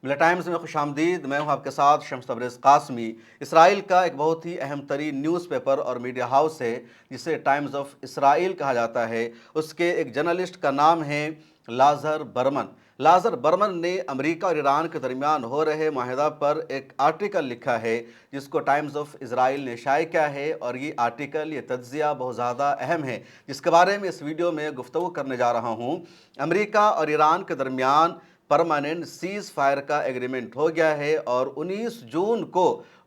ملا ٹائمز میں خوش آمدید۔ میں ہوں آپ کے ساتھ شمس تبریز قاسمی۔ اسرائیل کا ایک بہت ہی اہم ترین نیوز پیپر اور میڈیا ہاؤس ہے جسے ٹائمز آف اسرائیل کہا جاتا ہے، اس کے ایک جرنلسٹ کا نام ہے لازر برمن۔ لازر برمن نے امریکہ اور ایران کے درمیان ہو رہے معاہدہ پر ایک آرٹیکل لکھا ہے جس کو ٹائمز آف اسرائیل نے شائع کیا ہے، اور یہ آرٹیکل، یہ تجزیہ بہت زیادہ اہم ہے جس کے بارے میں اس ویڈیو میں گفتگو کرنے جا رہا ہوں۔ امریکہ اور ایران کے درمیان پرماننٹ سیز فائر کا ایگریمنٹ ہو گیا ہے اور 19 جون کو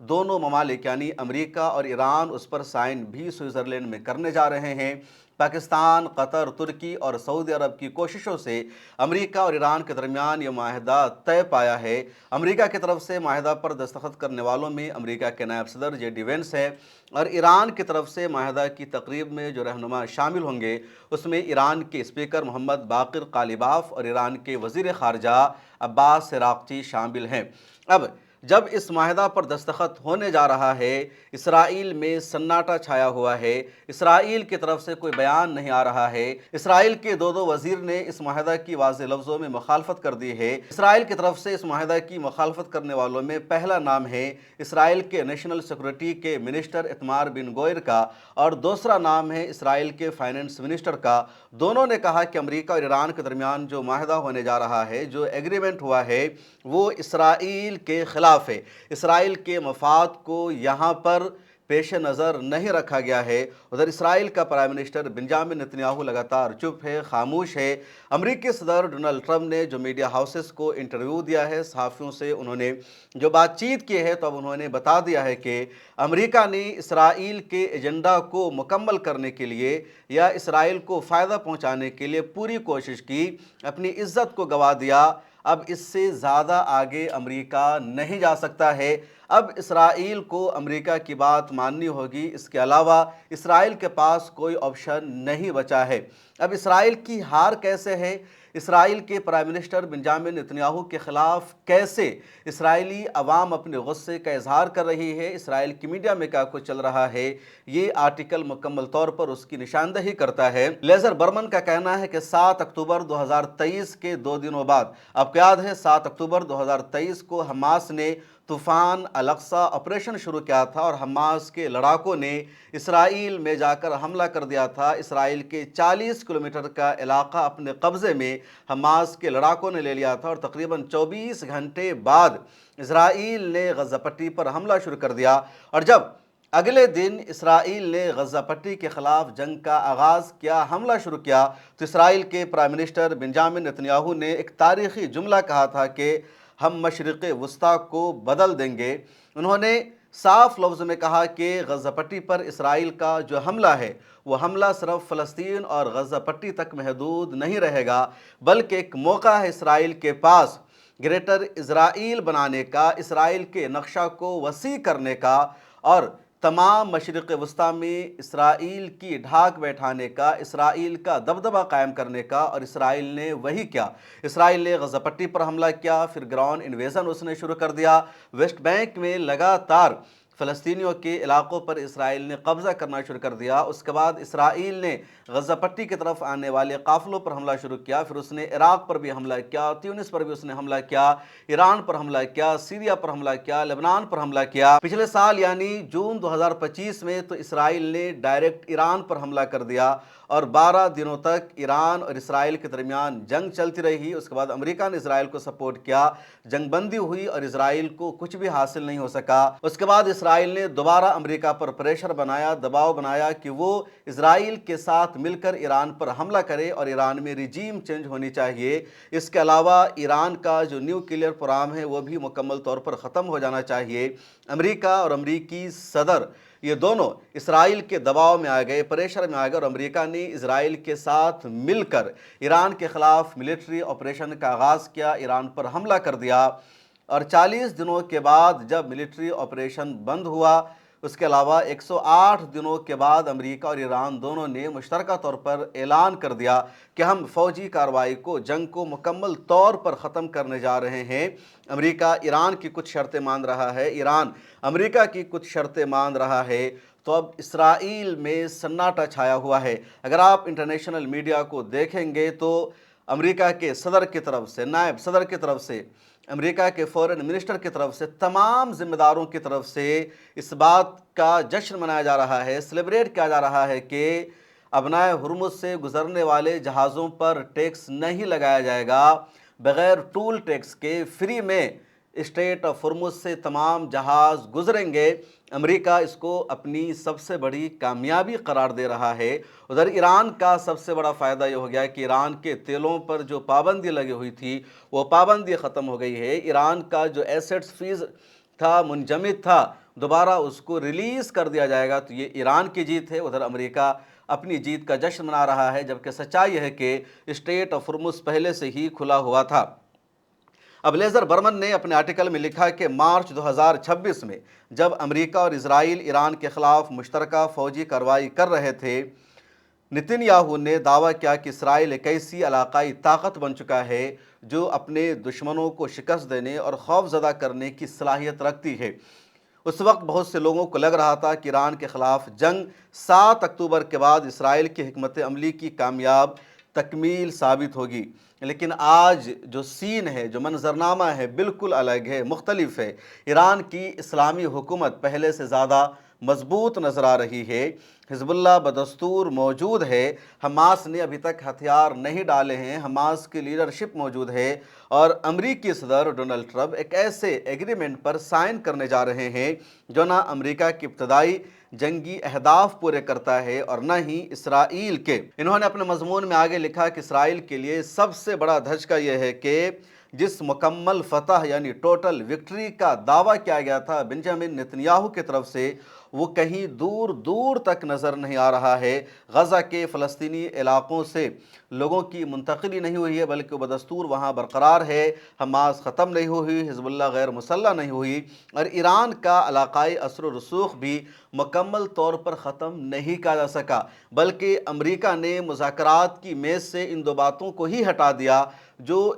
دونوں ممالک یعنی امریکہ اور ایران اس پر سائن بھی سوئٹزرلینڈ میں کرنے جا رہے ہیں۔ پاکستان، قطر، ترکی اور سعودی عرب کی کوششوں سے امریکہ اور ایران کے درمیان یہ معاہدہ طے پایا ہے۔ امریکہ کی طرف سے معاہدہ پر دستخط کرنے والوں میں امریکہ کے نائب صدر جے ڈی وینس ہے، اور ایران کی طرف سے معاہدہ کی تقریب میں جو رہنما شامل ہوں گے اس میں ایران کے اسپیکر محمد باقر قالیباف اور ایران کے وزیر خارجہ عباس عراقچی شامل ہیں۔ اب جب اس معاہدہ پر دستخط ہونے جا رہا ہے، اسرائیل میں سناٹا چھایا ہوا ہے۔ اسرائیل کی طرف سے کوئی بیان نہیں آ رہا ہے۔ اسرائیل کے دو وزیر نے اس معاہدہ کی واضح لفظوں میں مخالفت کر دی ہے۔ اسرائیل کی طرف سے اس معاہدہ کی مخالفت کرنے والوں میں پہلا نام ہے اسرائیل کے نیشنل سیکورٹی کے منسٹر ایتمار بن گوئر کا، اور دوسرا نام ہے اسرائیل کے فائنانس منسٹر کا۔ دونوں نے کہا کہ امریکہ اور ایران کے درمیان جو معاہدہ ہونے جا رہا ہے، جو ایگریمنٹ ہوا ہے، وہ اسرائیل کے خلاف ہے۔ اسرائیل کے مفاد کو یہاں پر پیش نظر نہیں رکھا گیا ہے۔ ادھر اسرائیل کا پرائم منسٹر بنجامن نتنیاہو لگاتار چپ ہے، خاموش ہے۔ امریکی صدر ڈونلڈ ٹرمپ نے جو میڈیا ہاؤسز کو انٹرویو دیا ہے، صحافیوں سے انہوں نے جو بات چیت کی ہے، تو اب انہوں نے بتا دیا ہے کہ امریکہ نے اسرائیل کے ایجنڈا کو مکمل کرنے کے لیے یا اسرائیل کو فائدہ پہنچانے کے لیے پوری کوشش کی، اپنی عزت کو گنوا دیا۔ اب اس سے زیادہ آگے امریکہ نہیں جا سکتا ہے۔ اب اسرائیل کو امریکہ کی بات ماننی ہوگی، اس کے علاوہ اسرائیل کے پاس کوئی آپشن نہیں بچا ہے۔ اب اسرائیل کی ہار کیسے ہے؟ اسرائیل کے پرائم منسٹر بنجامن نتنیاہو کے خلاف کیسے اسرائیلی عوام اپنے غصے کا اظہار کر رہی ہے، اسرائیل کی میڈیا میں کیا کچھ چل رہا ہے، یہ آرٹیکل مکمل طور پر اس کی نشاندہی کرتا ہے۔ لیزر برمن کا کہنا ہے کہ 7 اکتوبر 2023 کے 2 دنوں بعد، آپ کو یاد ہے 7 اکتوبر 2023 کو حماس نے طوفان الاقصی آپریشن شروع کیا تھا، اور حماس کے لڑاکوں نے اسرائیل میں جا کر حملہ کر دیا تھا۔ اسرائیل کے 40 کلومیٹر کا علاقہ اپنے قبضے میں حماس کے لڑاکوں نے لے لیا تھا، اور تقریباً 24 گھنٹے بعد اسرائیل نے غزہ پٹی پر حملہ شروع کر دیا، اور جب اگلے دن اسرائیل نے غزہ پٹی کے خلاف جنگ کا آغاز کیا، حملہ شروع کیا، تو اسرائیل کے پرائم منسٹر بنجامن نتنیاہو نے ایک تاریخی جملہ کہا تھا کہ ہم مشرق وسطیٰ کو بدل دیں گے۔ انہوں نے صاف لفظ میں کہا کہ غزہ پٹی پر اسرائیل کا جو حملہ ہے، وہ حملہ صرف فلسطین اور غزہ پٹی تک محدود نہیں رہے گا، بلکہ ایک موقع ہے اسرائیل کے پاس گریٹر اسرائیل بنانے کا، اسرائیل کے نقشہ کو وسیع کرنے کا، اور تمام مشرق وسطیٰ میں اسرائیل کی ڈھاک بیٹھانے کا، اسرائیل کا دبدبہ قائم کرنے کا، اور اسرائیل نے وہی کیا۔ اسرائیل نے غزہ پٹی پر حملہ کیا، پھر گراؤنڈ انویژن اس نے شروع کر دیا۔ ویسٹ بینک میں لگاتار فلسطینیوں کے علاقوں پر اسرائیل نے قبضہ کرنا شروع کر دیا۔ اس کے بعد اسرائیل نے غزہ پٹی کی طرف آنے والے قافلوں پر حملہ شروع کیا، پھر اس نے عراق پر بھی حملہ کیا، تیونس پر بھی اس نے حملہ کیا، ایران پر حملہ کیا، سیریا پر حملہ کیا، لبنان پر حملہ کیا۔ پچھلے سال یعنی جون 2025 میں تو اسرائیل نے ڈائریکٹ ایران پر حملہ کر دیا، اور 12 دنوں تک ایران اور اسرائیل کے درمیان جنگ چلتی رہی۔ اس کے بعد امریکہ نے اسرائیل کو سپورٹ کیا، جنگ بندی ہوئی، اور اسرائیل کو کچھ بھی حاصل نہیں ہو سکا۔ اس کے بعد اسرائیل نے دوبارہ امریکہ پر پریشر بنایا، دباؤ بنایا کہ وہ اسرائیل کے ساتھ مل کر ایران پر حملہ کرے، اور ایران میں رجیم چینج ہونی چاہیے۔ اس کے علاوہ ایران کا جو نیوکلیئر پروگرام ہے وہ بھی مکمل طور پر ختم ہو جانا چاہیے۔ امریکہ اور امریکی صدر یہ دونوں اسرائیل کے دباؤ میں آ گئے، پریشر میں آ گئے، اور امریکہ نے اسرائیل کے ساتھ مل کر ایران کے خلاف ملٹری آپریشن کا آغاز کیا، ایران پر حملہ کر دیا، اور 40 دنوں کے بعد جب ملٹری آپریشن بند ہوا، اس کے علاوہ 108 دنوں کے بعد امریکہ اور ایران دونوں نے مشترکہ طور پر اعلان کر دیا کہ ہم فوجی کارروائی کو، جنگ کو مکمل طور پر ختم کرنے جا رہے ہیں۔ امریکہ ایران کی کچھ شرطیں مان رہا ہے، ایران امریکہ کی کچھ شرطیں مان رہا ہے، تو اب اسرائیل میں سناٹا چھایا ہوا ہے۔ اگر آپ انٹرنیشنل میڈیا کو دیکھیں گے تو امریکہ کے صدر کی طرف سے، نائب صدر کی طرف سے امریکہ کے فورن منسٹر کی طرف سے، تمام ذمہ داروں کی طرف سے اس بات کا جشن منایا جا رہا ہے، سیلیبریٹ کیا جا رہا ہے کہ ابنائے ہرمز سے گزرنے والے جہازوں پر ٹیکس نہیں لگایا جائے گا، بغیر ٹول ٹیکس کے فری میں اسٹریٹ آف ہرمز سے تمام جہاز گزریں گے۔ امریکہ اس کو اپنی سب سے بڑی کامیابی قرار دے رہا ہے۔ ادھر ایران کا سب سے بڑا فائدہ یہ ہو گیا کہ ایران کے تیلوں پر جو پابندی لگی ہوئی تھی وہ پابندی ختم ہو گئی ہے۔ ایران کا جو ایسٹس فریز تھا، منجمد تھا، دوبارہ اس کو ریلیز کر دیا جائے گا، تو یہ ایران کی جیت ہے۔ ادھر امریکہ اپنی جیت کا جشن منا رہا ہے، جبکہ سچائی ہے کہ اسٹریٹ آف ہرمز پہلے سے ہی کھلا ہوا تھا۔ اب لیزر برمن نے اپنے آرٹیکل میں لکھا کہ مارچ 2026 میں جب امریکہ اور اسرائیل ایران کے خلاف مشترکہ فوجی کارروائی کر رہے تھے، نتن یاہو نے دعویٰ کیا کہ اسرائیل ایک ایسی علاقائی طاقت بن چکا ہے جو اپنے دشمنوں کو شکست دینے اور خوف زدہ کرنے کی صلاحیت رکھتی ہے۔ اس وقت بہت سے لوگوں کو لگ رہا تھا کہ ایران کے خلاف جنگ 7 اکتوبر کے بعد اسرائیل کی حکمت عملی کی کامیاب تکمیل ثابت ہوگی، لیکن آج جو سین ہے، جو منظرنامہ ہے، بالکل الگ ہے، مختلف ہے۔ ایران کی اسلامی حکومت پہلے سے زیادہ مضبوط نظر آ رہی ہے۔ حزب اللہ بدستور موجود ہے، حماس نے ابھی تک ہتھیار نہیں ڈالے ہیں، حماس کی لیڈرشپ موجود ہے، اور امریکی صدر ڈونلڈ ٹرمپ ایک ایسے ایگریمنٹ پر سائن کرنے جا رہے ہیں جو نہ امریکہ کی ابتدائی جنگی اہداف پورے کرتا ہے اور نہ ہی اسرائیل کے۔ انہوں نے اپنے مضمون میں آگے لکھا کہ اسرائیل کے لیے سب سے بڑا دھچکا یہ ہے کہ جس مکمل فتح یعنی ٹوٹل وکٹری کا دعویٰ کیا گیا تھا بنجامن نتن یاہو کی طرف سے، وہ کہیں دور دور تک نظر نہیں آ رہا ہے۔ غزہ کے فلسطینی علاقوں سے لوگوں کی منتقلی نہیں ہوئی ہے، بلکہ وہ بدستور وہاں برقرار ہے۔ حماس ختم نہیں ہوئی، حزب اللہ غیر مسلح نہیں ہوئی، اور ایران کا علاقائی اثر و رسوخ بھی مکمل طور پر ختم نہیں کیا جا سکا، بلکہ امریکہ نے مذاکرات کی میز سے ان دو باتوں کو ہی ہٹا دیا جو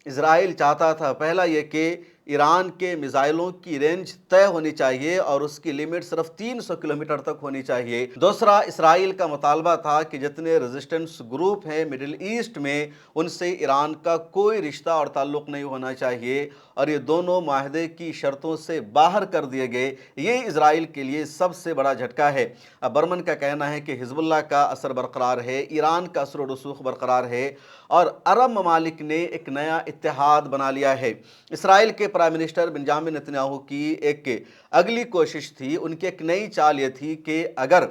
اسرائیل چاہتا تھا۔ پہلا یہ کہ ایران کے میزائلوں کی رینج طے ہونی چاہیے اور اس کی لیمٹ صرف 300 کلومیٹر تک ہونی چاہیے۔ دوسرا، اسرائیل کا مطالبہ تھا کہ جتنے ریزسٹنس گروپ ہیں مڈل ایسٹ میں، ان سے ایران کا کوئی رشتہ اور تعلق نہیں ہونا چاہیے، اور یہ دونوں معاہدے کی شرطوں سے باہر کر دیے گئے۔ یہ اسرائیل کے لیے سب سے بڑا جھٹکا ہے۔ اب برمن کا کہنا ہے کہ حزب اللہ کا اثر برقرار ہے، ایران کا اثر و رسوخ برقرار ہے، اور عرب ممالک نے ایک نیا اتحاد بنا لیا ہے۔ اسرائیل کے prime minister Benjamin Nitin Yahoo کی ایک اگلی کوشش تھی، ان کی ایک نئی چال یہ تھی کہ اگر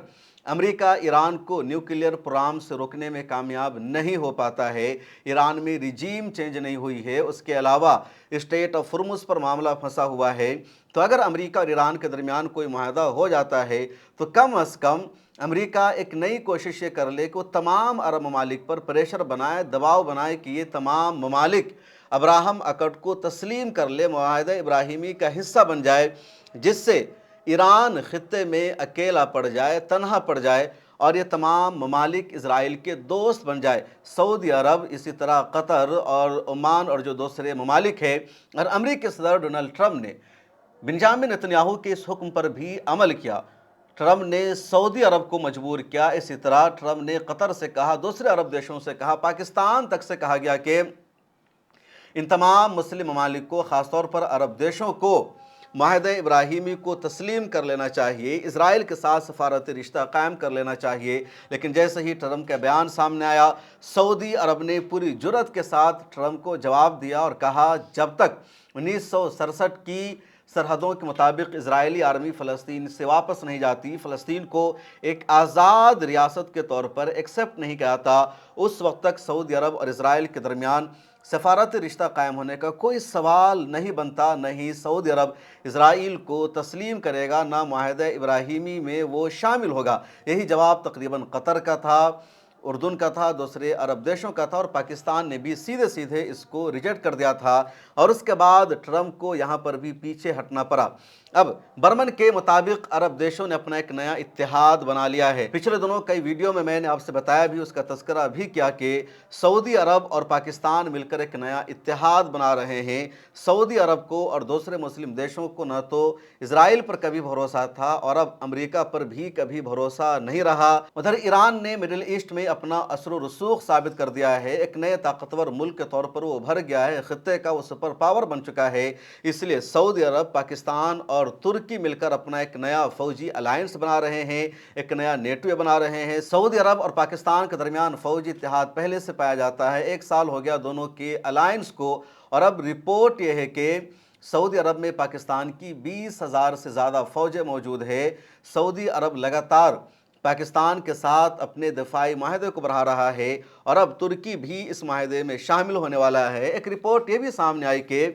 امریکہ ایران کو نیوکلیئر پروگرام سے روکنے میں کامیاب نہیں ہو پاتا ہے، ایران میں رجیم چینج نہیں ہوئی ہے، اس کے علاوہ اسٹریٹ آف ہرمز پر معاملہ پھنسا ہوا ہے، تو اگر امریکہ اور ایران کے درمیان کوئی معاہدہ ہو جاتا ہے تو کم از کم امریکہ ایک نئی کوشش یہ کر لے کہ وہ تمام عرب ممالک پر پریشر بنائے، دباؤ بنائے کہ یہ تمام ممالک ابراہم اکارڈ کو تسلیم کر لے، معاہدہ ابراہیمی کا حصہ بن جائے، جس سے ایران خطے میں اکیلا پڑ جائے، تنہا پڑ جائے، اور یہ تمام ممالک اسرائیل کے دوست بن جائے۔ سعودی عرب، اسی طرح قطر اور عمان اور جو دوسرے ممالک ہیں، اور امریکی صدر ڈونلڈ ٹرمپ نے بنجامن نتن یاہو کے اس حکم پر بھی عمل کیا۔ ٹرمپ نے سعودی عرب کو مجبور کیا، اسی طرح ٹرمپ نے قطر سے کہا، دوسرے عرب دیشوں سے کہا، پاکستان تک سے کہا گیا کہ ان تمام مسلم ممالک کو، خاص طور پر عرب دیشوں کو، معاہدہ ابراہیمی کو تسلیم کر لینا چاہیے، اسرائیل کے ساتھ سفارتی رشتہ قائم کر لینا چاہیے۔ لیکن جیسے ہی ٹرمپ کا بیان سامنے آیا، سعودی عرب نے پوری جرأت کے ساتھ ٹرمپ کو جواب دیا اور کہا جب تک 1967 کی سرحدوں کے مطابق اسرائیلی آرمی فلسطین سے واپس نہیں جاتی، فلسطین کو ایک آزاد ریاست کے طور پر ایکسیپٹ نہیں کیا جاتا، اس وقت تک سعودی عرب اور اسرائیل کے درمیان سفارتی رشتہ قائم ہونے کا کوئی سوال نہیں بنتا۔ نہ ہی سعودی عرب اسرائیل کو تسلیم کرے گا، نہ معاہدہ ابراہیمی میں وہ شامل ہوگا۔ یہی جواب تقریباً قطر کا تھا، اردن کا تھا، دوسرے عرب دیشوں کا تھا، اور پاکستان نے بھی سیدھے سیدھے اس کو ریجیکٹ کر دیا تھا، اور اس کے بعد ٹرمپ کو یہاں پر بھی پیچھے ہٹنا پڑا۔ اب برمن کے مطابق عرب دیشوں نے اپنا ایک نیا اتحاد بنا لیا ہے۔ پچھلے دنوں کئی ویڈیو میں نے آپ سے بتایا بھی، اس کا تذکرہ بھی کیا کہ سعودی عرب اور پاکستان مل کر ایک نیا اتحاد بنا رہے ہیں۔ سعودی عرب کو اور دوسرے مسلم دیشوں کو نہ تو اسرائیل پر کبھی بھروسہ تھا، اور اب امریکہ پر بھی کبھی بھروسہ نہیں رہا۔ ادھر ایران نے مڈل ایسٹ میں اپنا اثر و رسوخ ثابت کر دیا ہے، ایک نئے طاقتور ملک کے طور پر وہ ابھر گیا ہے، خطے کا وہ سپر پاور بن چکا ہے۔ اس لیے سعودی عرب، پاکستان اور ترکی مل کر اپنا ایک نیا فوجی الائنس بنا رہے ہیں، ایک نیا نیٹو بنا رہے ہیں۔ سعودی عرب اور پاکستان کے درمیان فوجی اتحاد پہلے سے پایا جاتا ہے، 1 سال ہو گیا دونوں کے الائنس کو، اور اب رپورٹ یہ ہے کہ سعودی عرب میں پاکستان کی 20,000 سے زیادہ فوجیں موجود ہے۔ سعودی عرب لگاتار پاکستان کے ساتھ اپنے دفاعی معاہدے کو بڑھا رہا ہے، اور اب ترکی بھی اس معاہدے میں شامل ہونے والا ہے۔ ایک رپورٹ یہ بھی سامنے آئی کہ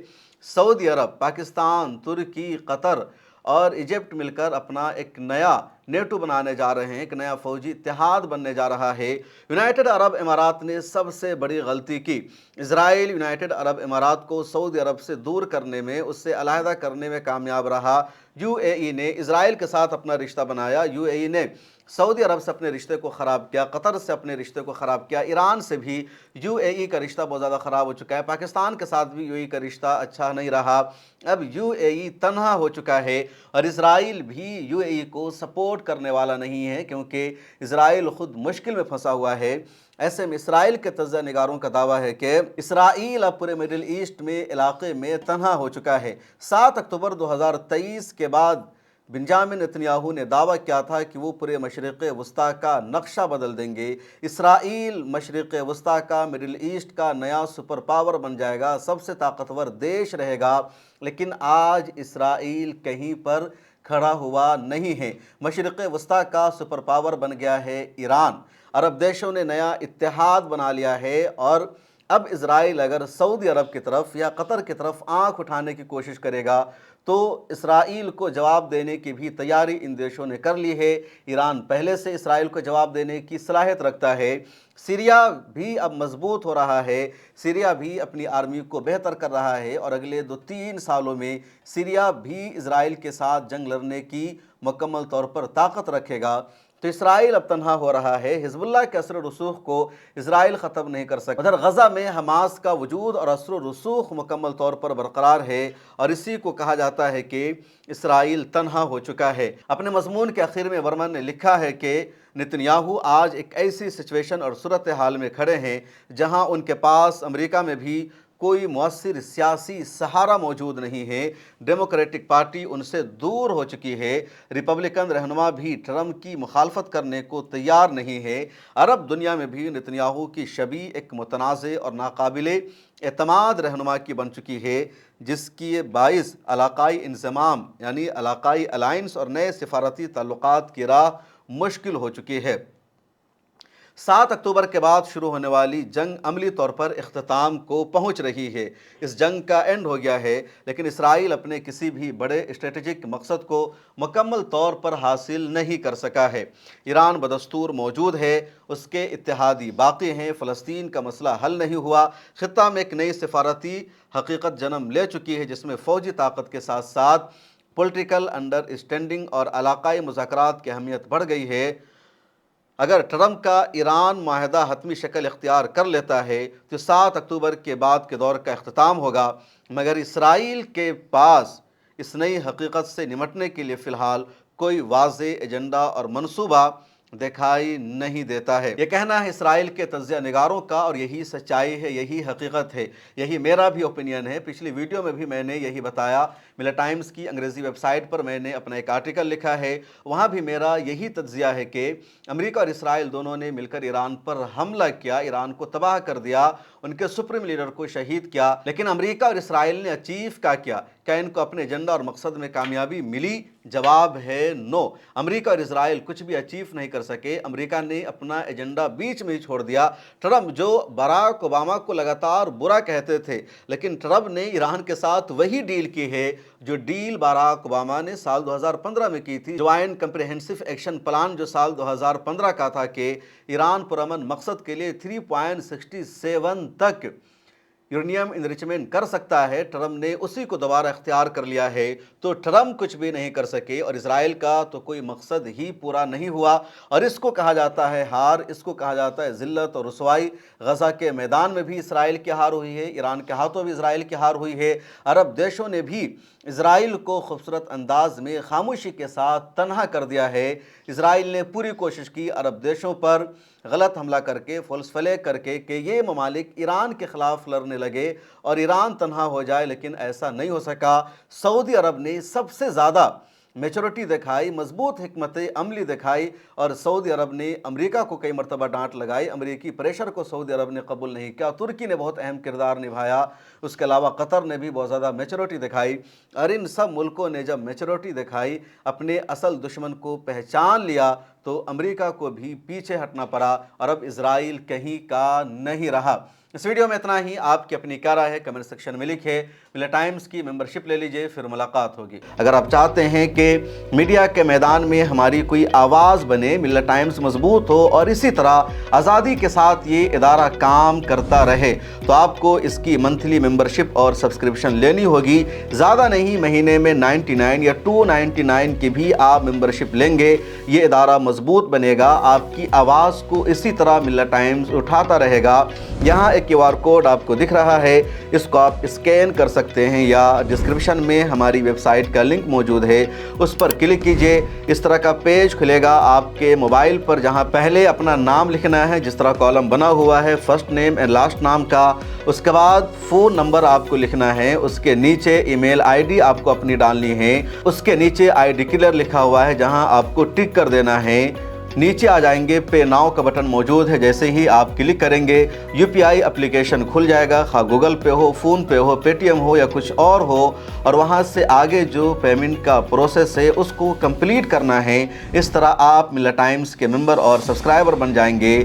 سعودی عرب، پاکستان، ترکی، قطر اور ایجپٹ مل کر اپنا ایک نیا نیٹو بنانے جا رہے ہیں، ایک نیا فوجی اتحاد بننے جا رہا ہے۔ یونائٹڈ عرب امارات نے سب سے بڑی غلطی کی۔ اسرائیل یونائٹڈ عرب امارات کو سعودی عرب سے دور کرنے میں، اس سے علیحدہ کرنے میں کامیاب رہا۔ یو اے ای نے اسرائیل کے ساتھ اپنا رشتہ بنایا، یو اے ای نے سعودی عرب سے اپنے رشتے کو خراب کیا، قطر سے اپنے رشتے کو خراب کیا، ایران سے بھی یو اے ای کا رشتہ بہت زیادہ خراب ہو چکا ہے، پاکستان کے ساتھ بھی یو اے ای کا رشتہ اچھا نہیں رہا۔ اب یو اے ای تنہا ہو چکا ہے، اور اسرائیل بھی یو اے ای کو سپورٹ کرنے والا نہیں ہے، کیونکہ اسرائیل خود مشکل میں پھنسا ہوا ہے۔ ایسے میں اسرائیل کے تجزیہ نگاروں کا دعویٰ ہے کہ اسرائیل اب پورے مڈل ایسٹ میں علاقے میں تنہا ہو چکا ہے۔ 7 اکتوبر 2023 کے بعد بنجامن نتنیاہو نے دعویٰ کیا تھا کہ وہ پورے مشرق وسطیٰ کا نقشہ بدل دیں گے، اسرائیل مشرق وسطیٰ کا، مڈل ایسٹ کا نیا سپر پاور بن جائے گا، سب سے طاقتور دیش رہے گا۔ لیکن آج اسرائیل کہیں پر کھڑا ہوا نہیں ہے۔ مشرق وسطیٰ کا سپر پاور بن گیا ہے ایران۔ عرب دیشوں نے نیا اتحاد بنا لیا ہے، اور اب اسرائیل اگر سعودی عرب کی طرف یا قطر کی طرف آنکھ اٹھانے کی کوشش کرے گا تو اسرائیل کو جواب دینے کی بھی تیاری ان دیشوں نے کر لی ہے۔ ایران پہلے سے اسرائیل کو جواب دینے کی صلاحیت رکھتا ہے۔ سیریا بھی اب مضبوط ہو رہا ہے، سیریا بھی اپنی آرمی کو بہتر کر رہا ہے، اور اگلے 2-3 سالوں میں سیریا بھی اسرائیل کے ساتھ جنگ لڑنے کی مکمل طور پر طاقت رکھے گا۔ تو اسرائیل اب تنہا ہو رہا ہے، حزب اللہ کے اثر و رسوخ کو اسرائیل ختم نہیں کر سکتا۔ ادھر غزہ میں حماس کا وجود اور اثر و رسوخ مکمل طور پر برقرار ہے، اور اسی کو کہا جاتا ہے کہ اسرائیل تنہا ہو چکا ہے۔ اپنے مضمون کے آخر میں ورمن نے لکھا ہے کہ نتنیاہو آج ایک ایسی سچویشن اور صورتحال میں کھڑے ہیں جہاں ان کے پاس امریکہ میں بھی کوئی مؤثر سیاسی سہارا موجود نہیں ہے۔ ڈیموکریٹک پارٹی ان سے دور ہو چکی ہے، ریپبلکن رہنما بھی ٹرمپ کی مخالفت کرنے کو تیار نہیں ہے۔ عرب دنیا میں بھی نتنیاہو کی شبیہ ایک متنازع اور ناقابل اعتماد رہنما کی بن چکی ہے، جس کی باعث علاقائی انضمام یعنی علاقائی الائنس اور نئے سفارتی تعلقات کی راہ مشکل ہو چکی ہے۔ 7 اکتوبر کے بعد شروع ہونے والی جنگ عملی طور پر اختتام کو پہنچ رہی ہے۔ اس جنگ کا اینڈ ہو گیا ہے، لیکن اسرائیل اپنے کسی بھی بڑے اسٹریٹجک مقصد کو مکمل طور پر حاصل نہیں کر سکا ہے۔ ایران بدستور موجود ہے، اس کے اتحادی باقی ہیں، فلسطین کا مسئلہ حل نہیں ہوا، خطہ میں ایک نئی سفارتی حقیقت جنم لے چکی ہے، جس میں فوجی طاقت کے ساتھ ساتھ پولیٹیکل انڈرسٹینڈنگ اور علاقائی مذاکرات کی اہمیت بڑھ گئی ہے۔ اگر ٹرمپ کا ایران معاہدہ حتمی شکل اختیار کر لیتا ہے تو 7 اکتوبر کے بعد کے دور کا اختتام ہوگا، مگر اسرائیل کے پاس اس نئی حقیقت سے نمٹنے کے لیے فی الحال کوئی واضح ایجنڈا اور منصوبہ دکھائی نہیں دیتا ہے۔ یہ کہنا ہے اسرائیل کے تجزیہ نگاروں کا، اور یہی سچائی ہے، یہی حقیقت ہے، یہی میرا بھی اوپینین ہے۔ پچھلی ویڈیو میں بھی میں نے یہی بتایا، ملر ٹائمز کی انگریزی ویب سائٹ پر میں نے اپنا ایک آرٹیکل لکھا ہے، وہاں بھی میرا یہی تجزیہ ہے کہ امریکہ اور اسرائیل دونوں نے مل کر ایران پر حملہ کیا، ایران کو تباہ کر دیا، ان کے سپریم لیڈر کو شہید کیا، لیکن امریکہ اور اسرائیل نے اچیو کیا ان کو اپنے ایجنڈا اور مقصد میں کامیابی ملی؟ جواب ہے نو۔ امریکہ اور اسرائیل کچھ بھی اچیو نہیں کر سکے۔ امریکہ نے اپنا ایجنڈا بیچ میں ہی چھوڑ دیا۔ ٹرمپ جو باراک اوباما کو لگاتار برا کہتے تھے، لیکن ٹرمپ نے ایران کے ساتھ وہی ڈیل کی ہے جو ڈیل باراک اوباما نے سال 2015 میں کی تھی، جوائنٹ کمپریہنسو ایکشن پلان جو سال 2015 کا تھا کہ ایران پرامن مقصد کے لیے 3.67 تک یورینیم انریچمنٹ کر سکتا ہے۔ ٹرمپ نے اسی کو دوبارہ اختیار کر لیا ہے، تو ٹرمپ کچھ بھی نہیں کر سکے، اور اسرائیل کا تو کوئی مقصد ہی پورا نہیں ہوا، اور اس کو کہا جاتا ہے ہار، اس کو کہا جاتا ہے ذلت اور رسوائی۔ غزہ کے میدان میں بھی اسرائیل کی ہار ہوئی ہے، ایران کے ہاتھوں بھی اسرائیل کی ہار ہوئی ہے۔ عرب دیشوں نے بھی اسرائیل کو خوبصورت انداز میں خاموشی کے ساتھ تنہا کر دیا ہے۔ اسرائیل نے پوری کوشش کی عرب دیشوں پر غلط حملہ کر کے فالس فلیگ کر کے کہ یہ ممالک ایران کے خلاف لڑنے لگے اور ایران تنہا ہو جائے، لیکن ایسا نہیں ہو سکا۔ سعودی عرب نے سب سے زیادہ میچورٹی دکھائی، مضبوط حکمت عملی دکھائی، اور سعودی عرب نے امریکہ کو کئی مرتبہ ڈانٹ لگائی۔ امریکی پریشر کو سعودی عرب نے قبول نہیں کیا، ترکی نے بہت اہم کردار نبھایا، اس کے علاوہ قطر نے بھی بہت زیادہ میچورٹی دکھائی، اور ان سب ملکوں نے جب میچورٹی دکھائی، اپنے اصل دشمن کو پہچان لیا، تو امریکہ کو بھی پیچھے ہٹنا پڑا، اور اب اسرائیل کہیں کا نہیں رہا۔ اس ویڈیو میں اتنا ہی۔ آپ کی اپنی کیا رائے ہے کمنٹ سیکشن میں لکھیں۔ ملت ٹائمز کی ممبرشپ لے لیجئے، پھر ملاقات ہوگی۔ اگر آپ چاہتے ہیں کہ میڈیا کے میدان میں ہماری کوئی آواز بنے، ملت ٹائمز مضبوط ہو اور اسی طرح آزادی کے ساتھ یہ ادارہ کام کرتا رہے، تو آپ کو اس کی منتھلی ممبرشپ اور سبسکرپشن لینی ہوگی۔ زیادہ نہیں، مہینے میں 99 یا 299 کی بھی آپ ممبرشپ لیں گے، یہ ادارہ مضبوط بنے گا، آپ کی آواز کو اسی طرح ملت ٹائمز اٹھاتا رہے گا۔ یہاں ایک QR کوڈ آپ کو دکھ رہا ہے، اس کو آپ اسکین کر سکتے ہیں، یا ڈسکرپشن میں ہماری ویب سائٹ کا لنک موجود ہے، اس پر کلک کیجئے۔ اس طرح کا پیج کھلے گا آپ کے موبائل پر، جہاں پہلے اپنا نام لکھنا ہے، جس طرح کالم بنا ہوا ہے فرسٹ نیم اینڈ لاسٹ نام کا، اس کے بعد فون نمبر آپ کو لکھنا ہے، اس کے نیچے ای میل ID آپ کو اپنی ڈالنی ہے، اس کے نیچے I ڈکلیئر لکھا ہوا ہے جہاں آپ کو ٹک کر دینا ہے۔ نیچے آ جائیں گے، پے ناؤ کا بٹن موجود ہے، جیسے ہی آپ کلک کریں گے UPI اپلیکیشن کھل جائے گا، خواہ گوگل پے ہو، فون پے ہو، پے ٹی ایم ہو یا کچھ اور ہو، اور وہاں سے آگے جو پیمنٹ کا پروسیس ہے اس کو کمپلیٹ کرنا ہے۔ اس طرح آپ ملت ٹائمز کے ممبر اور سبسکرائبر بن جائیں گے۔